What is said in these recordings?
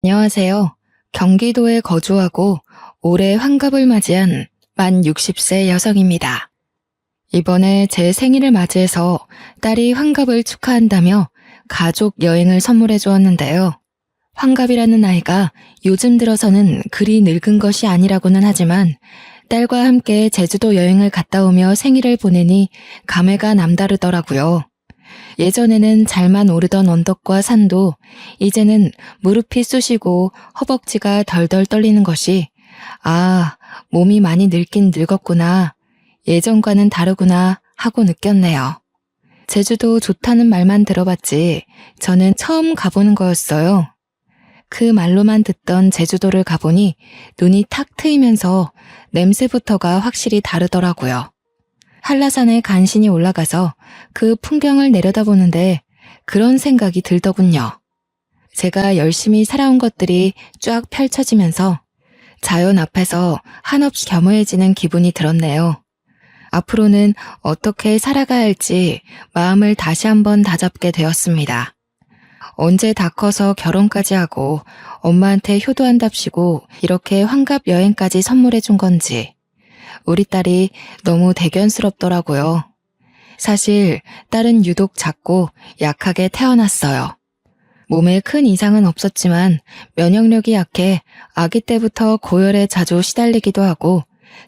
안녕하세요. 경기도에 거주하고 올해 환갑을 맞이한 만 60세 여성입니다. 이번에 제 생일을 맞이해서 딸이 환갑을 축하한다며 가족 여행을 선물해 주었는데요. 환갑이라는 나이가 요즘 들어서는 그리 늙은 것이 아니라고는 하지만 딸과 함께 제주도 여행을 갔다 오며 생일을 보내니 감회가 남다르더라고요. 예전에는 잘만 오르던 언덕과 산도 이제는 무릎이 쑤시고 허벅지가 덜덜 떨리는 것이 몸이 많이 늙긴 늙었구나. 예전과는 다르구나 하고 느꼈네요. 제주도 좋다는 말만 들어봤지 저는 처음 가보는 거였어요. 그 말로만 듣던 제주도를 가보니 눈이 탁 트이면서 냄새부터가 확실히 다르더라고요. 한라산에 간신히 올라가서 그 풍경을 내려다보는데 그런 생각이 들더군요. 제가 열심히 살아온 것들이 쫙 펼쳐지면서 자연 앞에서 한없이 겸허해지는 기분이 들었네요. 앞으로는 어떻게 살아가야 할지 마음을 다시 한번 다잡게 되었습니다. 언제 다 커서 결혼까지 하고 엄마한테 효도한답시고 이렇게 환갑 여행까지 선물해 준 건지 우리 딸이 너무 대견스럽더라고요. 사실 딸은 유독 작고 약하게 태어났어요. 몸에 큰 이상은 없었지만 면역력이 약해 아기 때부터 고열에 자주 시달리기도 하고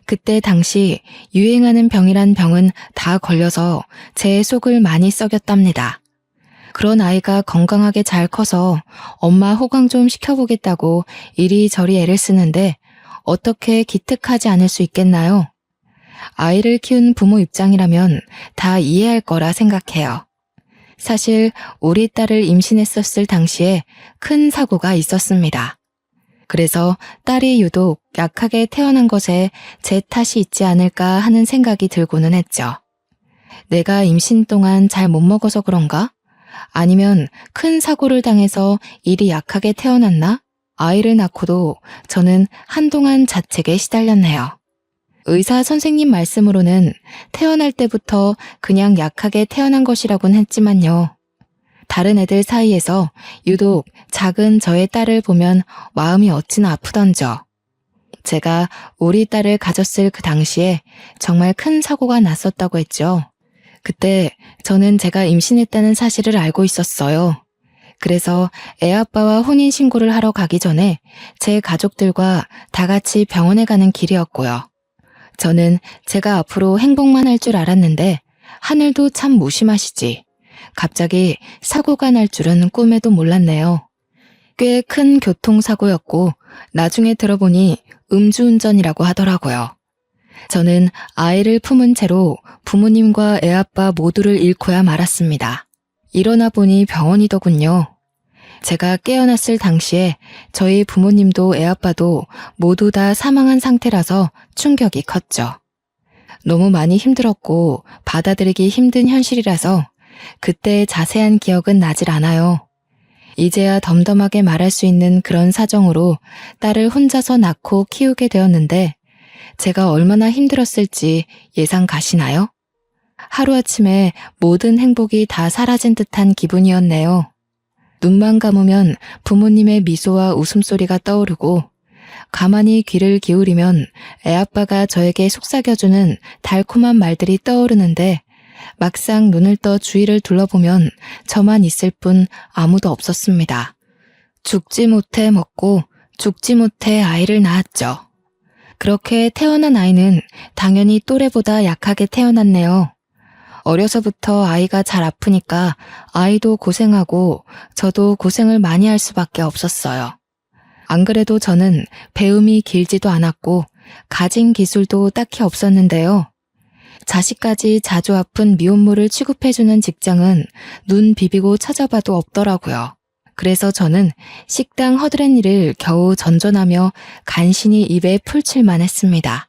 그때 당시 유행하는 병이란 병은 다 걸려서 제 속을 많이 썩였답니다. 그런 아이가 건강하게 잘 커서 엄마 호강 좀 시켜보겠다고 이리저리 애를 쓰는데 어떻게 기특하지 않을 수 있겠나요? 아이를 키운 부모 입장이라면 다 이해할 거라 생각해요. 사실 우리 딸을 임신했었을 당시에 큰 사고가 있었습니다. 그래서 딸이 유독 약하게 태어난 것에 제 탓이 있지 않을까 하는 생각이 들고는 했죠. 내가 임신 동안 잘 못 먹어서 그런가? 아니면 큰 사고를 당해서 일이 약하게 태어났나? 아이를 낳고도 저는 한동안 자책에 시달렸네요. 의사 선생님 말씀으로는 태어날 때부터 그냥 약하게 태어난 것이라고는 했지만요. 다른 애들 사이에서 유독 작은 저의 딸을 보면 마음이 어찌나 아프던져. 제가 우리 딸을 가졌을 그 당시에 정말 큰 사고가 났었다고 했죠. 그때 저는 제가 임신했다는 사실을 알고 있었어요. 그래서 애아빠와 혼인신고를 하러 가기 전에 제 가족들과 다 같이 병원에 가는 길이었고요. 저는 제가 앞으로 행복만 할 줄 알았는데 하늘도 참 무심하시지. 갑자기 사고가 날 줄은 꿈에도 몰랐네요. 꽤 큰 교통사고였고 나중에 들어보니 음주운전이라고 하더라고요. 저는 아이를 품은 채로 부모님과 애아빠 모두를 잃고야 말았습니다. 일어나 보니 병원이더군요. 제가 깨어났을 당시에 저희 부모님도 애아빠도 모두 다 사망한 상태라서 충격이 컸죠. 너무 많이 힘들었고 받아들이기 힘든 현실이라서 그때의 자세한 기억은 나질 않아요. 이제야 덤덤하게 말할 수 있는 그런 사정으로 딸을 혼자서 낳고 키우게 되었는데 제가 얼마나 힘들었을지 예상 가시나요? 하루아침에 모든 행복이 다 사라진 듯한 기분이었네요. 눈만 감으면 부모님의 미소와 웃음소리가 떠오르고 가만히 귀를 기울이면 애아빠가 저에게 속삭여주는 달콤한 말들이 떠오르는데 막상 눈을 떠 주위를 둘러보면 저만 있을 뿐 아무도 없었습니다. 죽지 못해 먹고 죽지 못해 아이를 낳았죠. 그렇게 태어난 아이는 당연히 또래보다 약하게 태어났네요. 어려서부터 아이가 잘 아프니까 아이도 고생하고 저도 고생을 많이 할 수밖에 없었어요. 안 그래도 저는 배움이 길지도 않았고 가진 기술도 딱히 없었는데요. 자식까지 자주 아픈 미혼모를 취급해주는 직장은 눈 비비고 찾아봐도 없더라고요. 그래서 저는 식당 허드렛 일을 겨우 전전하며 간신히 입에 풀칠만 했습니다.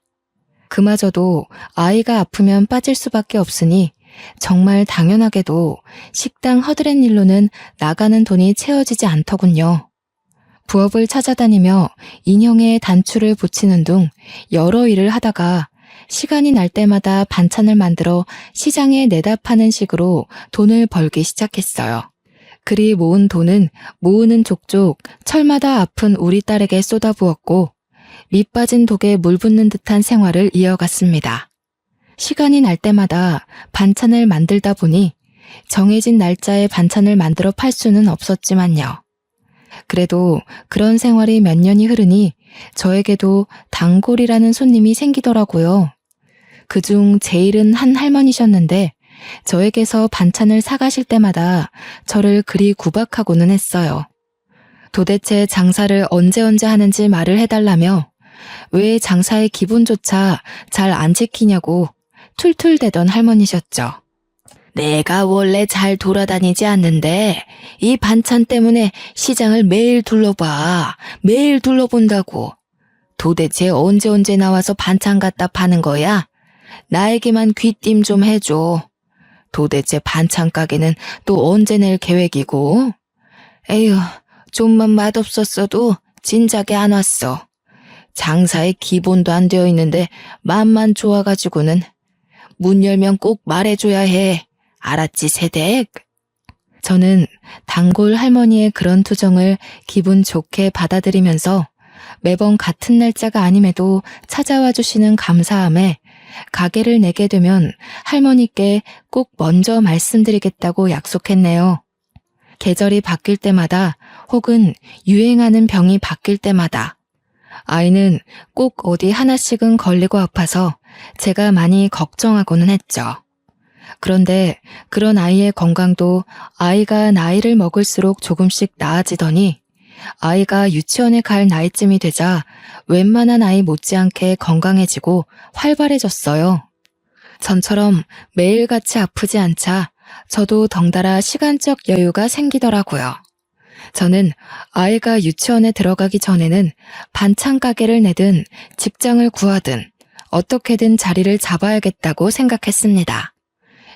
그마저도 아이가 아프면 빠질 수밖에 없으니 정말 당연하게도 식당 허드렛 일로는 나가는 돈이 채워지지 않더군요. 부업을 찾아다니며 인형에 단추를 붙이는 등 여러 일을 하다가 시간이 날 때마다 반찬을 만들어 시장에 내다 파는 식으로 돈을 벌기 시작했어요. 그리 모은 돈은 모으는 족족 철마다 아픈 우리 딸에게 쏟아부었고 밑 빠진 독에 물 붓는 듯한 생활을 이어갔습니다. 시간이 날 때마다 반찬을 만들다 보니 정해진 날짜에 반찬을 만들어 팔 수는 없었지만요. 그래도 그런 생활이 몇 년이 흐르니 저에게도 단골이라는 손님이 생기더라고요. 그중 제일은 한 할머니셨는데 저에게서 반찬을 사가실 때마다 저를 그리 구박하고는 했어요. 도대체 장사를 언제 하는지 말을 해달라며 왜 장사의 기본조차 잘 안 지키냐고 툴툴대던 할머니셨죠. 내가 원래 잘 돌아다니지 않는데 이 반찬 때문에 시장을 매일 둘러봐. 매일 둘러본다고. 도대체 언제 나와서 반찬 갖다 파는 거야? 나에게만 귀띔 좀 해줘. 도대체 반찬 가게는 또 언제 낼 계획이고? 에휴, 좀만 맛없었어도 진작에 안 왔어. 장사의 기본도 안 되어 있는데 맘만 좋아가지고는. 문 열면 꼭 말해줘야 해. 알았지, 세댁? 저는 단골 할머니의 그런 투정을 기분 좋게 받아들이면서 매번 같은 날짜가 아님에도 찾아와 주시는 감사함에 가게를 내게 되면 할머니께 꼭 먼저 말씀드리겠다고 약속했네요. 계절이 바뀔 때마다 혹은 유행하는 병이 바뀔 때마다 아이는 꼭 어디 하나씩은 걸리고 아파서 제가 많이 걱정하고는 했죠. 그런데 그런 아이의 건강도 아이가 나이를 먹을수록 조금씩 나아지더니 아이가 유치원에 갈 나이쯤이 되자 웬만한 아이 못지않게 건강해지고 활발해졌어요. 전처럼 매일같이 아프지 않자 저도 덩달아 시간적 여유가 생기더라고요. 저는 아이가 유치원에 들어가기 전에는 반찬 가게를 내든 직장을 구하든 어떻게든 자리를 잡아야겠다고 생각했습니다.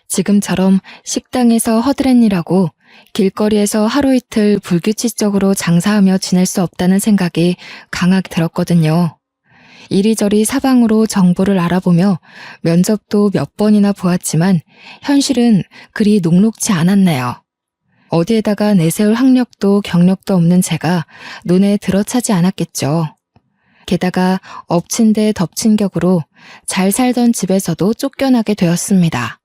지금처럼 식당에서 허드렛 일하고 길거리에서 하루 이틀 불규칙적으로 장사하며 지낼 수 없다는 생각이 강하게 들었거든요. 이리저리 사방으로 정보를 알아보며 면접도 몇 번이나 보았지만 현실은 그리 녹록지 않았네요. 어디에다가 내세울 학력도 경력도 없는 제가 눈에 들어차지 않았겠죠. 게다가 엎친 데 덮친 격으로 잘 살던 집에서도 쫓겨나게 되었습니다.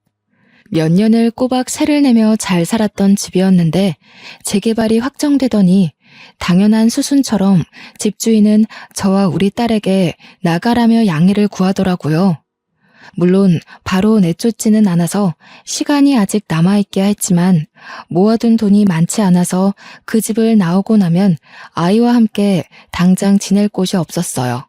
몇 년을 꼬박 세를 내며 잘 살았던 집이었는데 재개발이 확정되더니 당연한 수순처럼 집주인은 저와 우리 딸에게 나가라며 양해를 구하더라고요. 물론 바로 내쫓지는 않아서 시간이 아직 남아있기야 했지만 모아둔 돈이 많지 않아서 그 집을 나오고 나면 아이와 함께 당장 지낼 곳이 없었어요.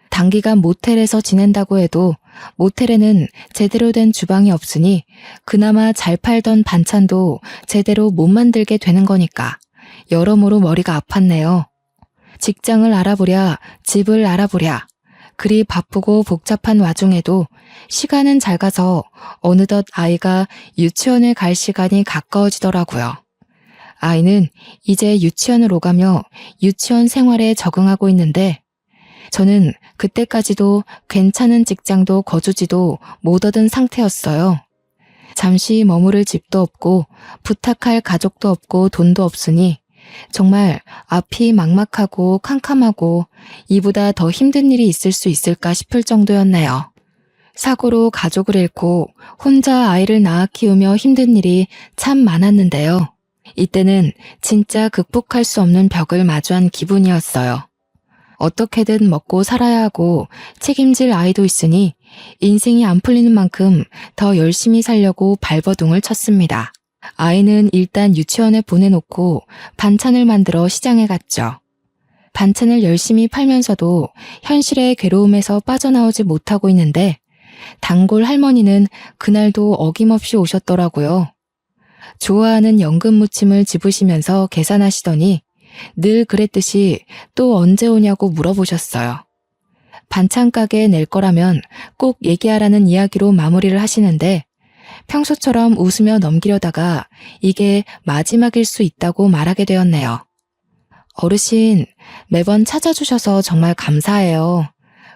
단기간 모텔에서 지낸다고 해도 모텔에는 제대로 된 주방이 없으니 그나마 잘 팔던 반찬도 제대로 못 만들게 되는 거니까 여러모로 머리가 아팠네요. 직장을 알아보랴, 집을 알아보랴. 그리 바쁘고 복잡한 와중에도 시간은 잘 가서 어느덧 아이가 유치원에 갈 시간이 가까워지더라고요. 아이는 이제 유치원을 오가며 유치원 생활에 적응하고 있는데 저는 그때까지도 괜찮은 직장도 거주지도 못 얻은 상태였어요. 잠시 머무를 집도 없고 부탁할 가족도 없고 돈도 없으니 정말 앞이 막막하고 캄캄하고 이보다 더 힘든 일이 있을 수 있을까 싶을 정도였네요. 사고로 가족을 잃고 혼자 아이를 낳아 키우며 힘든 일이 참 많았는데요. 이때는 진짜 극복할 수 없는 벽을 마주한 기분이었어요. 어떻게든 먹고 살아야 하고 책임질 아이도 있으니 인생이 안 풀리는 만큼 더 열심히 살려고 발버둥을 쳤습니다. 아이는 일단 유치원에 보내놓고 반찬을 만들어 시장에 갔죠. 반찬을 열심히 팔면서도 현실의 괴로움에서 빠져나오지 못하고 있는데 단골 할머니는 그날도 어김없이 오셨더라고요. 좋아하는 연금 무침을 집으시면서 계산하시더니 늘 그랬듯이 또 언제 오냐고 물어보셨어요. 반찬 가게에 낼 거라면 꼭 얘기하라는 이야기로 마무리를 하시는데 평소처럼 웃으며 넘기려다가 이게 마지막일 수 있다고 말하게 되었네요. 어르신, 매번 찾아주셔서 정말 감사해요.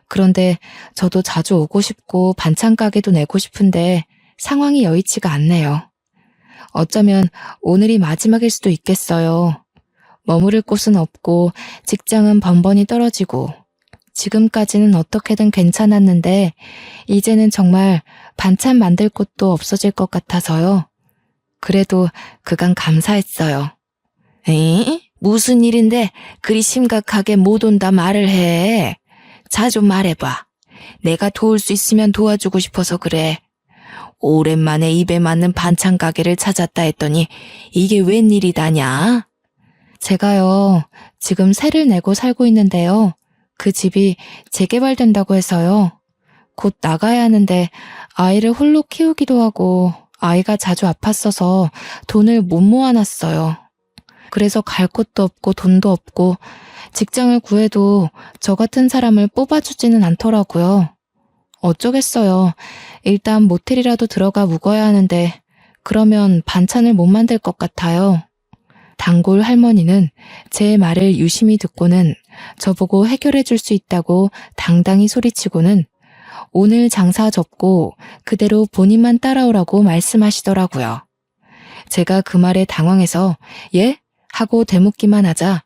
그런데 저도 자주 오고 싶고 반찬 가게도 내고 싶은데 상황이 여의치가 않네요. 어쩌면 오늘이 마지막일 수도 있겠어요. 머무를 곳은 없고 직장은 번번이 떨어지고 지금까지는 어떻게든 괜찮았는데 이제는 정말 반찬 만들 곳도 없어질 것 같아서요. 그래도 그간 감사했어요. 에? 무슨 일인데 그리 심각하게 못 온다 말을 해. 자주 말해봐. 내가 도울 수 있으면 도와주고 싶어서 그래. 오랜만에 입에 맞는 반찬 가게를 찾았다 했더니 이게 웬일이다냐? 제가요, 지금 세를 내고 살고 있는데요. 그 집이 재개발된다고 해서요. 곧 나가야 하는데 아이를 홀로 키우기도 하고 아이가 자주 아팠어서 돈을 못 모아놨어요. 그래서 갈 곳도 없고 돈도 없고 직장을 구해도 저 같은 사람을 뽑아주지는 않더라고요. 어쩌겠어요. 일단 모텔이라도 들어가 묵어야 하는데 그러면 반찬을 못 만들 것 같아요. 단골 할머니는 제 말을 유심히 듣고는 저보고 해결해 줄 수 있다고 당당히 소리치고는 오늘 장사 접고 그대로 본인만 따라오라고 말씀하시더라고요. 제가 그 말에 당황해서 예? 하고 되묻기만 하자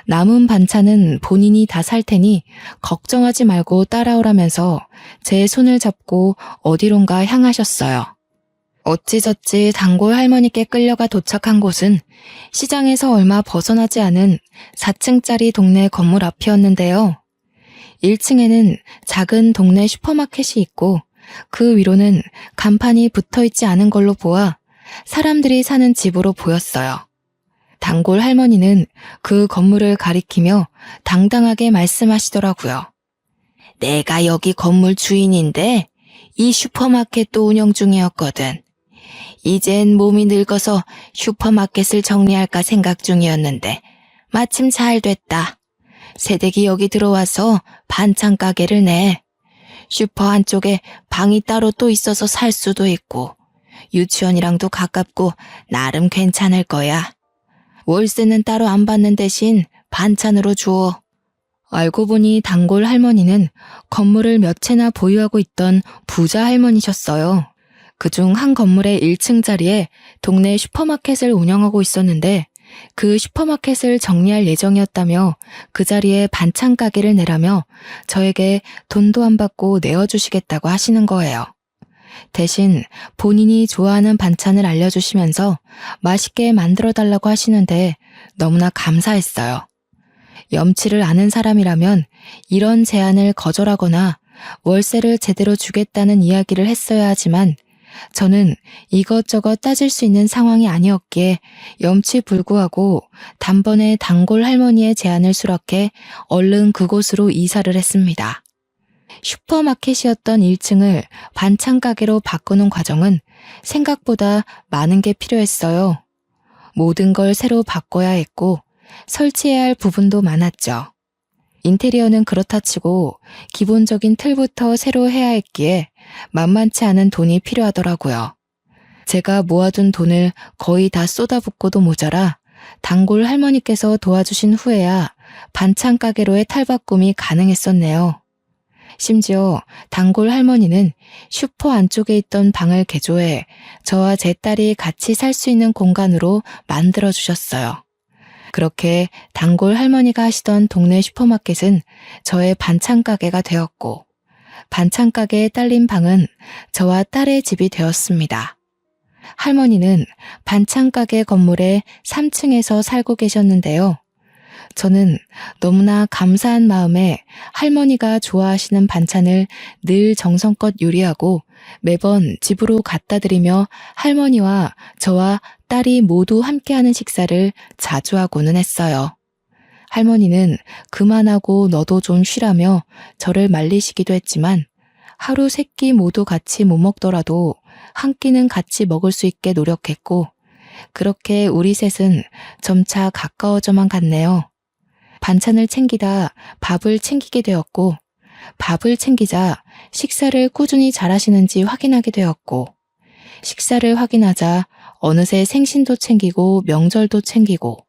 남은 반찬은 본인이 다 살 테니 걱정하지 말고 따라오라면서 제 손을 잡고 어디론가 향하셨어요. 어찌저찌 단골 할머니께 끌려가 도착한 곳은 시장에서 얼마 벗어나지 않은 4층짜리 동네 건물 앞이었는데요. 1층에는 작은 동네 슈퍼마켓이 있고 그 위로는 간판이 붙어있지 않은 걸로 보아 사람들이 사는 집으로 보였어요. 단골 할머니는 그 건물을 가리키며 당당하게 말씀하시더라고요. 내가 여기 건물 주인인데 이 슈퍼마켓도 운영 중이었거든. 이젠 몸이 늙어서 슈퍼마켓을 정리할까 생각 중이었는데 마침 잘 됐다. 새댁이 여기 들어와서 반찬 가게를 내. 슈퍼 한쪽에 방이 따로 또 있어서 살 수도 있고 유치원이랑도 가깝고 나름 괜찮을 거야. 월세는 따로 안 받는 대신 반찬으로 줘. 알고 보니 단골 할머니는 건물을 몇 채나 보유하고 있던 부자 할머니셨어요. 그중 한 건물의 1층 자리에 동네 슈퍼마켓을 운영하고 있었는데 그 슈퍼마켓을 정리할 예정이었다며 그 자리에 반찬 가게를 내라며 저에게 돈도 안 받고 내어주시겠다고 하시는 거예요. 대신 본인이 좋아하는 반찬을 알려주시면서 맛있게 만들어달라고 하시는데 너무나 감사했어요. 염치를 아는 사람이라면 이런 제안을 거절하거나 월세를 제대로 주겠다는 이야기를 했어야 하지만 저는 이것저것 따질 수 있는 상황이 아니었기에 염치불구하고 단번에 단골 할머니의 제안을 수락해 얼른 그곳으로 이사를 했습니다. 슈퍼마켓이었던 1층을 반찬 가게로 바꾸는 과정은 생각보다 많은 게 필요했어요. 모든 걸 새로 바꿔야 했고 설치해야 할 부분도 많았죠. 인테리어는 그렇다 치고 기본적인 틀부터 새로 해야 했기에 만만치 않은 돈이 필요하더라고요. 제가 모아둔 돈을 거의 다 쏟아붓고도 모자라 단골 할머니께서 도와주신 후에야 반찬 가게로의 탈바꿈이 가능했었네요. 심지어 단골 할머니는 슈퍼 안쪽에 있던 방을 개조해 저와 제 딸이 같이 살 수 있는 공간으로 만들어주셨어요. 그렇게 단골 할머니가 하시던 동네 슈퍼마켓은 저의 반찬 가게가 되었고 반찬 가게에 딸린 방은 저와 딸의 집이 되었습니다. 할머니는 반찬 가게 건물의 3층에서 살고 계셨는데요. 저는 너무나 감사한 마음에 할머니가 좋아하시는 반찬을 늘 정성껏 요리하고 매번 집으로 갖다 드리며 할머니와 저와 딸이 모두 함께하는 식사를 자주 하고는 했어요. 할머니는 그만하고 너도 좀 쉬라며 저를 말리시기도 했지만 하루 3끼 모두 같이 못 먹더라도 한 끼는 같이 먹을 수 있게 노력했고 그렇게 우리 셋은 점차 가까워져만 갔네요. 반찬을 챙기다 밥을 챙기게 되었고 밥을 챙기자 식사를 꾸준히 잘하시는지 확인하게 되었고 식사를 확인하자 어느새 생신도 챙기고 명절도 챙기고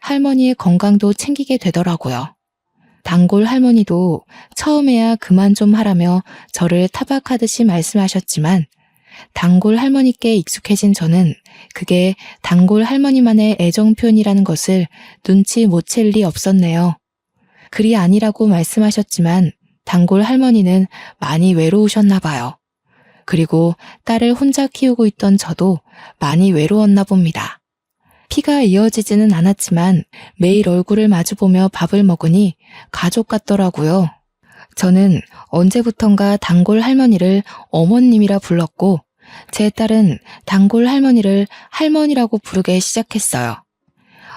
할머니의 건강도 챙기게 되더라고요. 단골 할머니도 처음에야 그만 좀 하라며 저를 타박하듯이 말씀하셨지만 단골 할머니께 익숙해진 저는 그게 단골 할머니만의 애정 표현이라는 것을 눈치 못 챌 리 없었네요. 그리 아니라고 말씀하셨지만 단골 할머니는 많이 외로우셨나 봐요. 그리고 딸을 혼자 키우고 있던 저도 많이 외로웠나 봅니다. 피가 이어지지는 않았지만 매일 얼굴을 마주보며 밥을 먹으니 가족 같더라고요. 저는 언제부턴가 단골 할머니를 어머님이라 불렀고 제 딸은 단골 할머니를 할머니라고 부르게 시작했어요.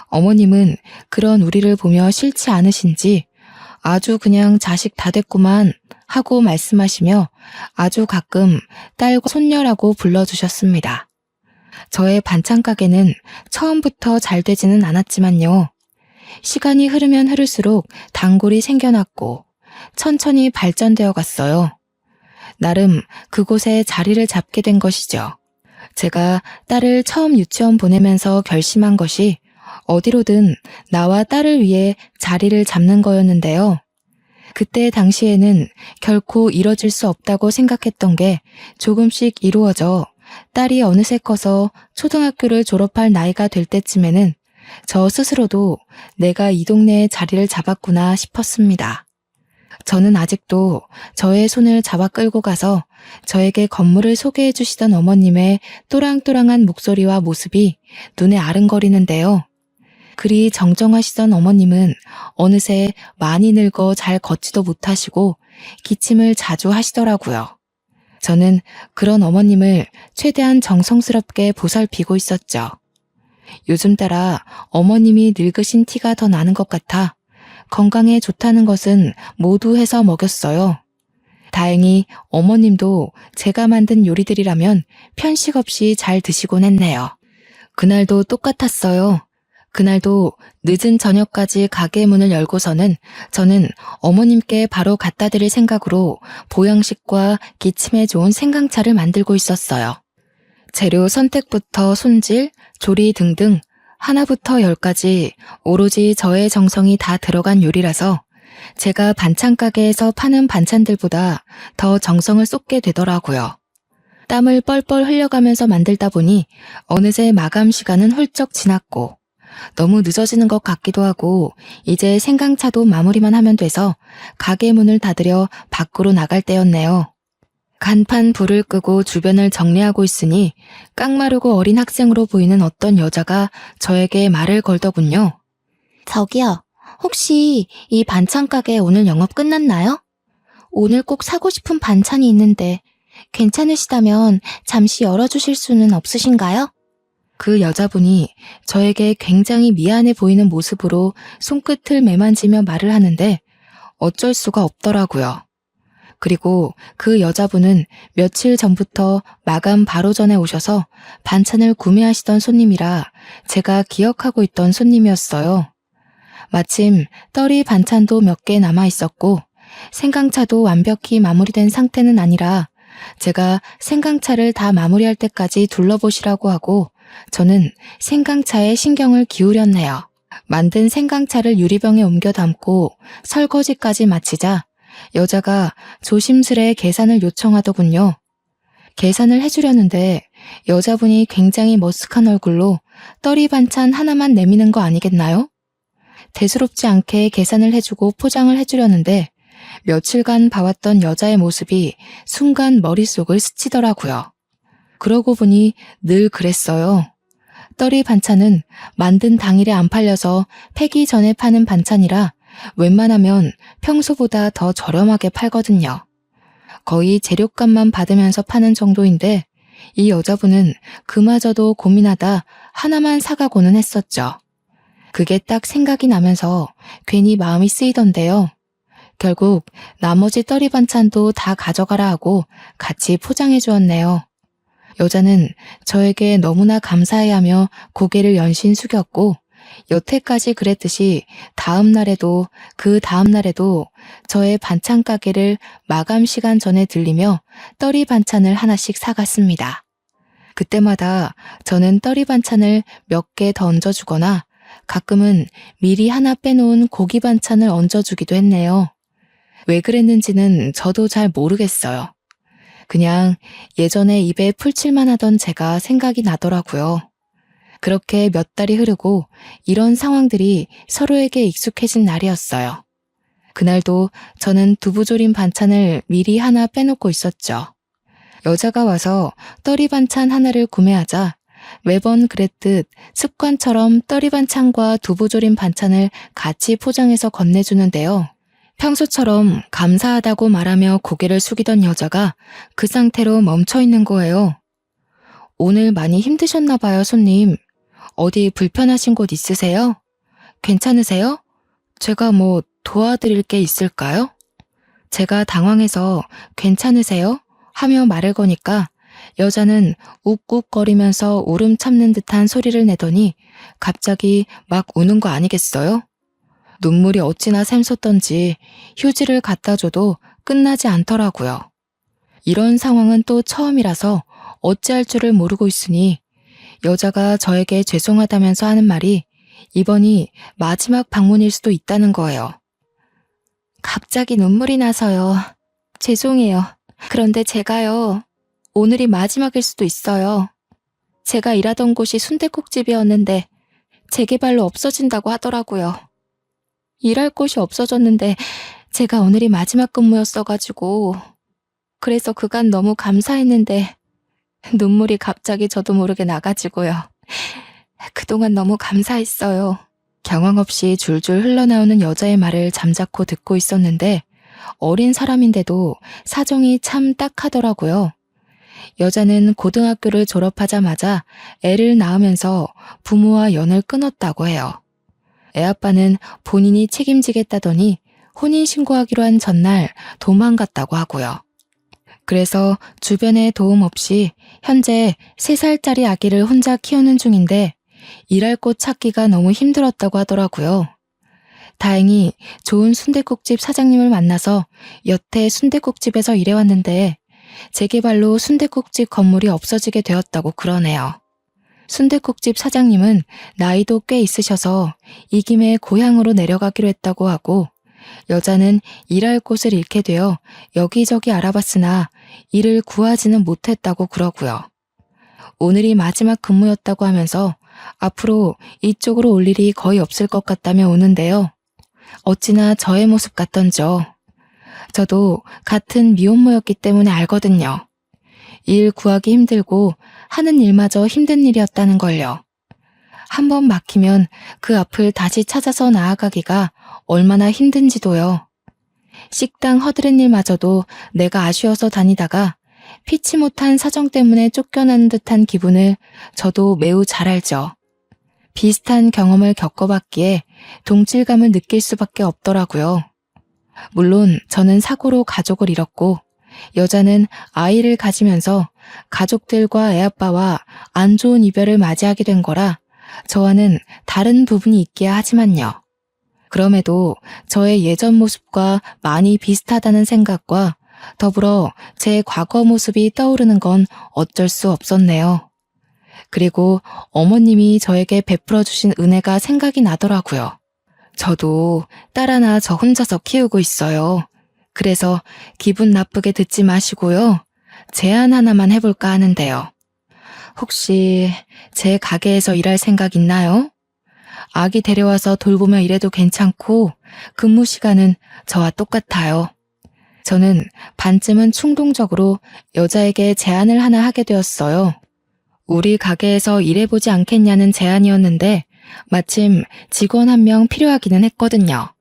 어머님은 그런 우리를 보며 싫지 않으신지 아주 그냥 자식 다 됐구만 하고 말씀하시며 아주 가끔 딸과 손녀라고 불러주셨습니다. 저의 반찬 가게는 처음부터 잘 되지는 않았지만요. 시간이 흐르면 흐를수록 단골이 생겨났고 천천히 발전되어 갔어요. 나름 그곳에 자리를 잡게 된 것이죠. 제가 딸을 처음 유치원 보내면서 결심한 것이 어디로든 나와 딸을 위해 자리를 잡는 거였는데요. 그때 당시에는 결코 이뤄질 수 없다고 생각했던 게 조금씩 이루어져 딸이 어느새 커서 초등학교를 졸업할 나이가 될 때쯤에는 저 스스로도 내가 이 동네에 자리를 잡았구나 싶었습니다. 저는 아직도 저의 손을 잡아 끌고 가서 저에게 건물을 소개해 주시던 어머님의 또랑또랑한 목소리와 모습이 눈에 아른거리는데요. 그리 정정하시던 어머님은 어느새 많이 늙어 잘 걷지도 못하시고 기침을 자주 하시더라고요. 저는 그런 어머님을 최대한 정성스럽게 보살피고 있었죠. 요즘 따라 어머님이 늙으신 티가 더 나는 것 같아 건강에 좋다는 것은 모두 해서 먹였어요. 다행히 어머님도 제가 만든 요리들이라면 편식 없이 잘 드시곤 했네요. 그날도 똑같았어요. 그날도 늦은 저녁까지 가게 문을 열고서는 저는 어머님께 바로 갖다 드릴 생각으로 보양식과 기침에 좋은 생강차를 만들고 있었어요. 재료 선택부터 손질, 조리 등등 하나부터 열까지 오로지 저의 정성이 다 들어간 요리라서 제가 반찬 가게에서 파는 반찬들보다 더 정성을 쏟게 되더라고요. 땀을 뻘뻘 흘려가면서 만들다 보니 어느새 마감 시간은 훌쩍 지났고 너무 늦어지는 것 같기도 하고 이제 생강차도 마무리만 하면 돼서 가게 문을 닫으려 밖으로 나갈 때였네요. 간판 불을 끄고 주변을 정리하고 있으니 깡마르고 어린 학생으로 보이는 어떤 여자가 저에게 말을 걸더군요. 저기요, 혹시 이 반찬 가게 오늘 영업 끝났나요? 오늘 꼭 사고 싶은 반찬이 있는데 괜찮으시다면 잠시 열어주실 수는 없으신가요? 그 여자분이 저에게 굉장히 미안해 보이는 모습으로 손끝을 매만지며 말을 하는데 어쩔 수가 없더라고요. 그리고 그 여자분은 며칠 전부터 마감 바로 전에 오셔서 반찬을 구매하시던 손님이라 제가 기억하고 있던 손님이었어요. 마침 떨이 반찬도 몇 개 남아 있었고 생강차도 완벽히 마무리된 상태는 아니라 제가 생강차를 다 마무리할 때까지 둘러보시라고 하고 저는 생강차에 신경을 기울였네요. 만든 생강차를 유리병에 옮겨 담고 설거지까지 마치자 여자가 조심스레 계산을 요청하더군요. 계산을 해주려는데 여자분이 굉장히 머쓱한 얼굴로 떨이 반찬 하나만 내미는 거 아니겠나요? 대수롭지 않게 계산을 해주고 포장을 해주려는데 며칠간 봐왔던 여자의 모습이 순간 머릿속을 스치더라고요. 그러고 보니 늘 그랬어요. 떨이 반찬은 만든 당일에 안 팔려서 폐기 전에 파는 반찬이라 웬만하면 평소보다 더 저렴하게 팔거든요. 거의 재료값만 받으면서 파는 정도인데 이 여자분은 그마저도 고민하다 하나만 사가고는 했었죠. 그게 딱 생각이 나면서 괜히 마음이 쓰이던데요. 결국 나머지 떨이 반찬도 다 가져가라 하고 같이 포장해 주었네요. 여자는 저에게 너무나 감사해하며 고개를 연신 숙였고 여태까지 그랬듯이 다음 날에도 그 다음 날에도 저의 반찬 가게를 마감 시간 전에 들리며 떨이 반찬을 하나씩 사갔습니다. 그때마다 저는 떨이 반찬을 몇 개 더 얹어주거나 가끔은 미리 하나 빼놓은 고기 반찬을 얹어주기도 했네요. 왜 그랬는지는 저도 잘 모르겠어요. 그냥 예전에 입에 풀칠만 하던 제가 생각이 나더라고요. 그렇게 몇 달이 흐르고 이런 상황들이 서로에게 익숙해진 날이었어요. 그날도 저는 두부조림 반찬을 미리 하나 빼놓고 있었죠. 여자가 와서 떨이 반찬 하나를 구매하자 매번 그랬듯 습관처럼 떨이 반찬과 두부조림 반찬을 같이 포장해서 건네주는데요. 평소처럼 감사하다고 말하며 고개를 숙이던 여자가 그 상태로 멈춰 있는 거예요. 오늘 많이 힘드셨나 봐요, 손님. 어디 불편하신 곳 있으세요? 괜찮으세요? 제가 뭐 도와드릴 게 있을까요? 제가 당황해서 괜찮으세요? 하며 말을 거니까 여자는 욱욱거리면서 울음 참는 듯한 소리를 내더니 갑자기 막 우는 거 아니겠어요? 눈물이 어찌나 샘솟던지 휴지를 갖다 줘도 끝나지 않더라고요. 이런 상황은 또 처음이라서 어찌할 줄을 모르고 있으니 여자가 저에게 죄송하다면서 하는 말이 이번이 마지막 방문일 수도 있다는 거예요. 갑자기 눈물이 나서요. 죄송해요. 그런데 제가요, 오늘이 마지막일 수도 있어요. 제가 일하던 곳이 순댓국집이었는데 재개발로 없어진다고 하더라고요. 일할 곳이 없어졌는데 제가 오늘이 마지막 근무였어가지고 그래서 그간 너무 감사했는데 눈물이 갑자기 저도 모르게 나가지고요. 그동안 너무 감사했어요. 경황 없이 줄줄 흘러나오는 여자의 말을 잠자코 듣고 있었는데 어린 사람인데도 사정이 참 딱하더라고요. 여자는 고등학교를 졸업하자마자 애를 낳으면서 부모와 연을 끊었다고 해요. 애아빠는 본인이 책임지겠다더니 혼인신고하기로 한 전날 도망갔다고 하고요. 그래서 주변의 도움 없이 현재 3살짜리 아기를 혼자 키우는 중인데 일할 곳 찾기가 너무 힘들었다고 하더라고요. 다행히 좋은 순댓국집 사장님을 만나서 여태 순댓국집에서 일해왔는데 재개발로 순댓국집 건물이 없어지게 되었다고 그러네요. 순댓국집 사장님은 나이도 꽤 있으셔서 이 김에 고향으로 내려가기로 했다고 하고 여자는 일할 곳을 잃게 되어 여기저기 알아봤으나 일을 구하지는 못했다고 그러고요. 오늘이 마지막 근무였다고 하면서 앞으로 이쪽으로 올 일이 거의 없을 것 같다며 오는데요. 어찌나 저의 모습 같던지요. 저도 같은 미혼모였기 때문에 알거든요. 일 구하기 힘들고 하는 일마저 힘든 일이었다는 걸요. 한번 막히면 그 앞을 다시 찾아서 나아가기가 얼마나 힘든지도요. 식당 허드렛 일마저도 내가 아쉬워서 다니다가 피치 못한 사정 때문에 쫓겨나는 듯한 기분을 저도 매우 잘 알죠. 비슷한 경험을 겪어봤기에 동질감을 느낄 수밖에 없더라고요. 물론 저는 사고로 가족을 잃었고 여자는 아이를 가지면서 가족들과 애아빠와 안 좋은 이별을 맞이하게 된 거라 저와는 다른 부분이 있기야 하지만요. 그럼에도 저의 예전 모습과 많이 비슷하다는 생각과 더불어 제 과거 모습이 떠오르는 건 어쩔 수 없었네요. 그리고 어머님이 저에게 베풀어 주신 은혜가 생각이 나더라고요. 저도 딸 하나 저 혼자서 키우고 있어요. 그래서 기분 나쁘게 듣지 마시고요. 제안 하나만 해볼까 하는데요. 혹시 제 가게에서 일할 생각 있나요? 아기 데려와서 돌보며 일해도 괜찮고 근무 시간은 저와 똑같아요. 저는 반쯤은 충동적으로 여자에게 제안을 하나 하게 되었어요. 우리 가게에서 일해보지 않겠냐는 제안이었는데 마침 직원 한 명 필요하기는 했거든요.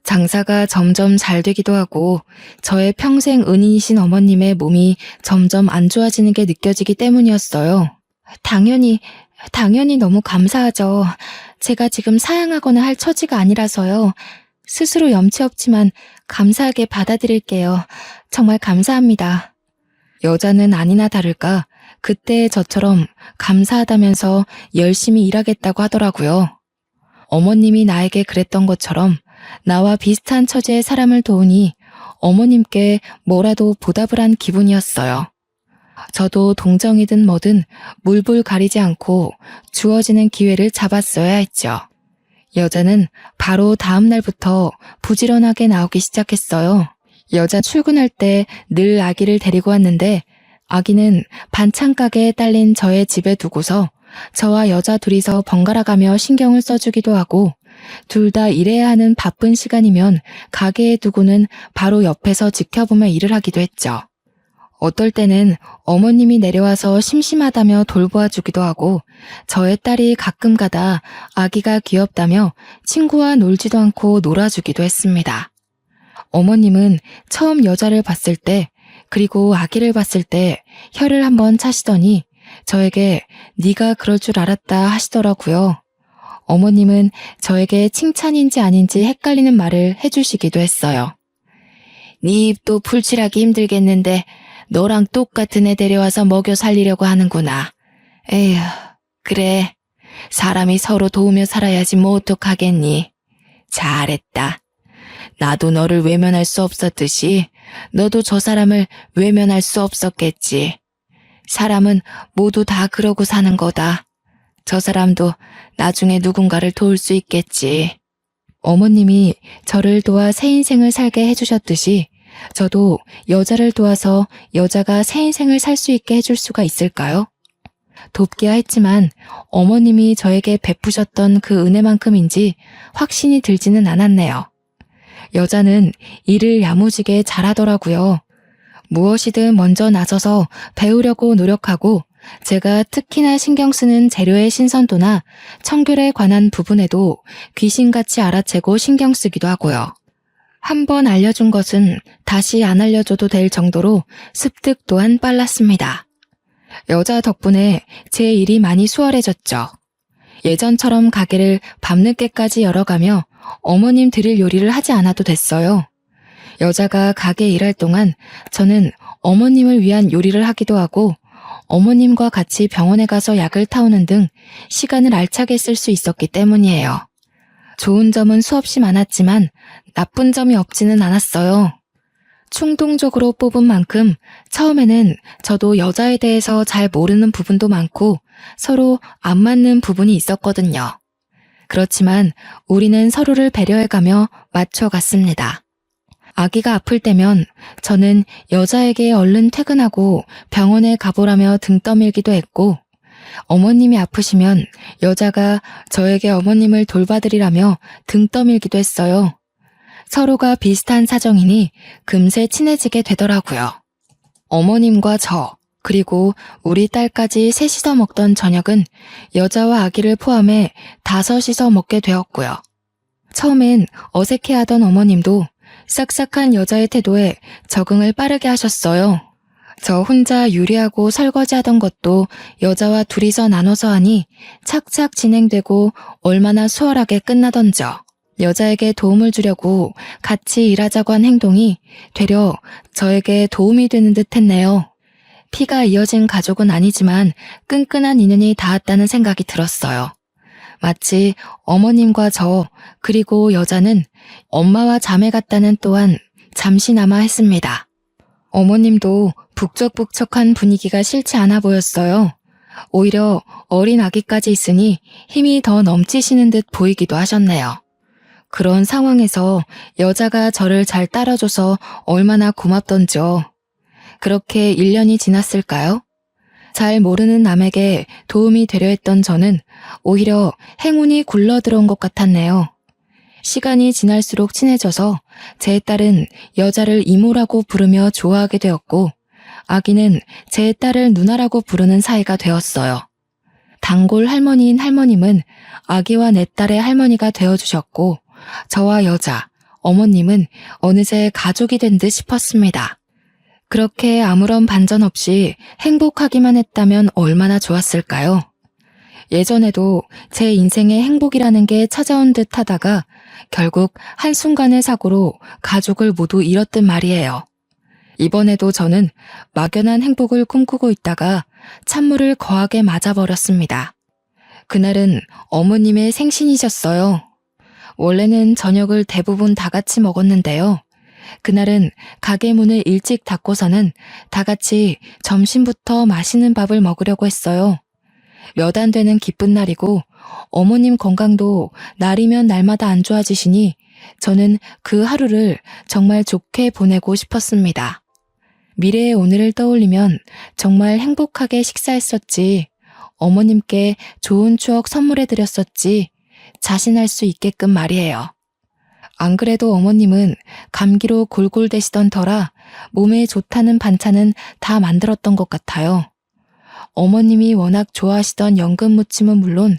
장사가 점점 잘 되기도 하고 저의 평생 은인이신 어머님의 몸이 점점 안 좋아지는 게 느껴지기 때문이었어요. 당연히 너무 감사하죠. 제가 지금 사양하거나 할 처지가 아니라서요. 스스로 염치 없지만 감사하게 받아들일게요. 정말 감사합니다. 여자는 아니나 다를까 그때의 저처럼 감사하다면서 열심히 일하겠다고 하더라고요. 어머님이 나에게 그랬던 것처럼 나와 비슷한 처지의 사람을 도우니 어머님께 뭐라도 보답을 한 기분이었어요. 저도 동정이든 뭐든 물불 가리지 않고 주어지는 기회를 잡았어야 했죠. 여자는 바로 다음 날부터 부지런하게 나오기 시작했어요. 여자 출근할 때 늘 아기를 데리고 왔는데 아기는 반찬 가게에 딸린 저의 집에 두고서 저와 여자 둘이서 번갈아가며 신경을 써주기도 하고, 둘 다 일해야 하는 바쁜 시간이면 가게에 두고는 바로 옆에서 지켜보며 일을 하기도 했죠. 어떨 때는 어머님이 내려와서 심심하다며 돌보아주기도 하고, 저의 딸이 가끔 가다 아기가 귀엽다며 친구와 놀지도 않고 놀아주기도 했습니다. 어머님은 처음 여자를 봤을 때, 그리고 아기를 봤을 때 혀를 한번 차시더니 저에게 네가 그럴 줄 알았다 하시더라고요. 어머님은 저에게 칭찬인지 아닌지 헷갈리는 말을 해주시기도 했어요. 네 입도 풀칠하기 힘들겠는데 너랑 똑같은 애 데려와서 먹여 살리려고 하는구나. 에휴, 그래. 사람이 서로 도우며 살아야지 뭐 어떡하겠니. 잘했다. 나도 너를 외면할 수 없었듯이 너도 저 사람을 외면할 수 없었겠지. 사람은 모두 다 그러고 사는 거다. 저 사람도 나중에 누군가를 도울 수 있겠지. 어머님이 저를 도와 새 인생을 살게 해주셨듯이 저도 여자를 도와서 여자가 새 인생을 살 수 있게 해줄 수가 있을까요? 돕기야 했지만 어머님이 저에게 베푸셨던 그 은혜만큼인지 확신이 들지는 않았네요. 여자는 일을 야무지게 잘하더라고요. 무엇이든 먼저 나서서 배우려고 노력하고, 제가 특히나 신경 쓰는 재료의 신선도나 청결에 관한 부분에도 귀신같이 알아채고 신경 쓰기도 하고요. 한 번 알려준 것은 다시 안 알려줘도 될 정도로 습득 또한 빨랐습니다. 여자 덕분에 제 일이 많이 수월해졌죠. 예전처럼 가게를 밤늦게까지 열어가며 어머님 드릴 요리를 하지 않아도 됐어요. 여자가 가게 일할 동안 저는 어머님을 위한 요리를 하기도 하고, 어머님과 같이 병원에 가서 약을 타오는 등 시간을 알차게 쓸 수 있었기 때문이에요. 좋은 점은 수없이 많았지만 나쁜 점이 없지는 않았어요. 충동적으로 뽑은 만큼 처음에는 저도 여자에 대해서 잘 모르는 부분도 많고 서로 안 맞는 부분이 있었거든요. 그렇지만 우리는 서로를 배려해가며 맞춰갔습니다. 아기가 아플 때면 저는 여자에게 얼른 퇴근하고 병원에 가보라며 등 떠밀기도 했고, 어머님이 아프시면 여자가 저에게 어머님을 돌봐드리라며 등 떠밀기도 했어요. 서로가 비슷한 사정이니 금세 친해지게 되더라고요. 어머님과 저, 그리고 우리 딸까지 셋이서 먹던 저녁은 여자와 아기를 포함해 5이서 먹게 되었고요. 처음엔 어색해하던 어머님도 싹싹한 여자의 태도에 적응을 빠르게 하셨어요. 저 혼자 요리하고 설거지하던 것도 여자와 둘이서 나눠서 하니 착착 진행되고 얼마나 수월하게 끝나던져. 여자에게 도움을 주려고 같이 일하자고 한 행동이 되려 저에게 도움이 되는 듯 했네요. 피가 이어진 가족은 아니지만 끈끈한 인연이 닿았다는 생각이 들었어요. 마치 어머님과 저, 그리고 여자는 엄마와 자매 같다는 또한 잠시나마 했습니다. 어머님도 북적북적한 분위기가 싫지 않아 보였어요. 오히려 어린 아기까지 있으니 힘이 더 넘치시는 듯 보이기도 하셨네요. 그런 상황에서 여자가 저를 잘 따라줘서 얼마나 고맙던지요. 그렇게 1년이 지났을까요? 잘 모르는 남에게 도움이 되려 했던 저는 오히려 행운이 굴러들어온 것 같았네요. 시간이 지날수록 친해져서 제 딸은 여자를 이모라고 부르며 좋아하게 되었고, 아기는 제 딸을 누나라고 부르는 사이가 되었어요. 단골 할머니인 할머님은 아기와 내 딸의 할머니가 되어주셨고, 저와 여자, 어머님은 어느새 가족이 된 듯 싶었습니다. 그렇게 아무런 반전 없이 행복하기만 했다면 얼마나 좋았을까요? 예전에도 제 인생에 행복이라는 게 찾아온 듯 하다가 결국 한순간의 사고로 가족을 모두 잃었단 말이에요. 이번에도 저는 막연한 행복을 꿈꾸고 있다가 찬물을 거하게 맞아버렸습니다. 그날은 어머님의 생신이셨어요. 원래는 저녁을 대부분 다 같이 먹었는데요. 그날은 가게 문을 일찍 닫고서는 다 같이 점심부터 맛있는 밥을 먹으려고 했어요. 몇 안 되는 기쁜 날이고 어머님 건강도 날이면 날마다 안 좋아지시니 저는 그 하루를 정말 좋게 보내고 싶었습니다. 미래의 오늘을 떠올리면 정말 행복하게 식사했었지, 어머님께 좋은 추억 선물해드렸었지 자신할 수 있게끔 말이에요. 안 그래도 어머님은 감기로 골골대시던 터라 몸에 좋다는 반찬은 다 만들었던 것 같아요. 어머님이 워낙 좋아하시던 연근무침은 물론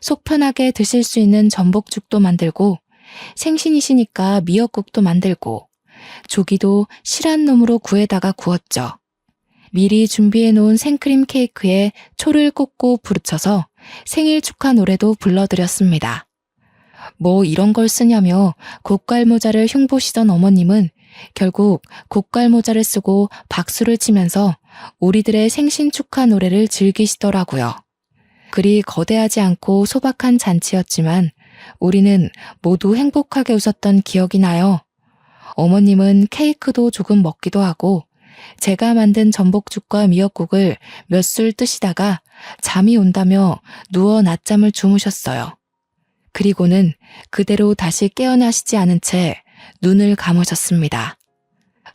속 편하게 드실 수 있는 전복죽도 만들고, 생신이시니까 미역국도 만들고, 조기도 실한 놈으로 구에다가 구웠죠. 미리 준비해 놓은 생크림 케이크에 초를 꽂고 부르쳐서 생일 축하 노래도 불러드렸습니다. 뭐 이런 걸 쓰냐며 고깔모자를 흉보시던 어머님은 결국 고깔모자를 쓰고 박수를 치면서 우리들의 생신 축하 노래를 즐기시더라고요. 그리 거대하지 않고 소박한 잔치였지만 우리는 모두 행복하게 웃었던 기억이 나요. 어머님은 케이크도 조금 먹기도 하고 제가 만든 전복죽과 미역국을 몇 술 뜨시다가 잠이 온다며 누워 낮잠을 주무셨어요. 그리고는 그대로 다시 깨어나시지 않은 채 눈을 감으셨습니다.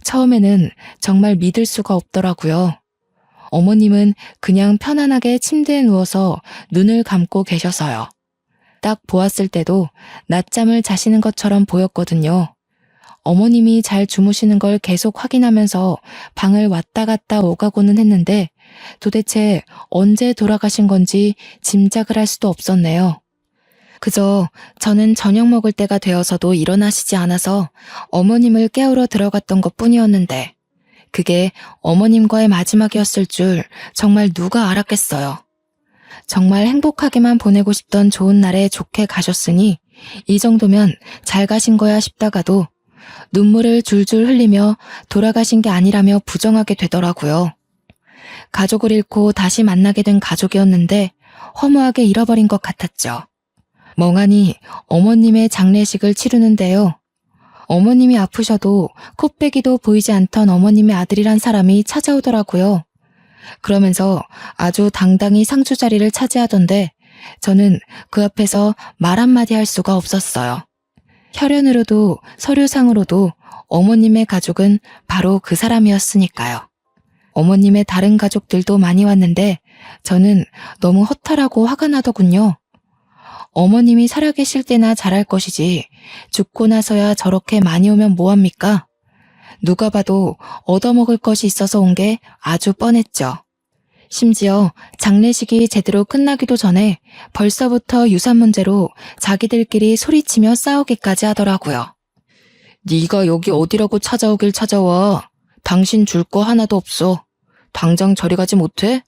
처음에는 정말 믿을 수가 없더라고요. 어머님은 그냥 편안하게 침대에 누워서 눈을 감고 계셔서요. 딱 보았을 때도 낮잠을 자시는 것처럼 보였거든요. 어머님이 잘 주무시는 걸 계속 확인하면서 방을 왔다 갔다 오가고는 했는데 도대체 언제 돌아가신 건지 짐작을 할 수도 없었네요. 그저 저는 저녁 먹을 때가 되어서도 일어나시지 않아서 어머님을 깨우러 들어갔던 것뿐이었는데 그게 어머님과의 마지막이었을 줄 정말 누가 알았겠어요. 정말 행복하게만 보내고 싶던 좋은 날에 좋게 가셨으니 이 정도면 잘 가신 거야 싶다가도 눈물을 줄줄 흘리며 돌아가신 게 아니라며 부정하게 되더라고요. 가족을 잃고 다시 만나게 된 가족이었는데 허무하게 잃어버린 것 같았죠. 멍하니 어머님의 장례식을 치르는데요. 어머님이 아프셔도 코빼기도 보이지 않던 어머님의 아들이란 사람이 찾아오더라고요. 그러면서 아주 당당히 상주 자리를 차지하던데 저는 그 앞에서 말 한마디 할 수가 없었어요. 혈연으로도 서류상으로도 어머님의 가족은 바로 그 사람이었으니까요. 어머님의 다른 가족들도 많이 왔는데 저는 너무 허탈하고 화가 나더군요. 어머님이 살아계실 때나 잘할 것이지 죽고 나서야 저렇게 많이 오면 뭐합니까? 누가 봐도 얻어먹을 것이 있어서 온 게 아주 뻔했죠. 심지어 장례식이 제대로 끝나기도 전에 벌써부터 유산 문제로 자기들끼리 소리치며 싸우기까지 하더라고요. 네가 여기 어디라고 찾아오길 찾아와. 당신 줄 거 하나도 없어. 당장 저리 가지 못해?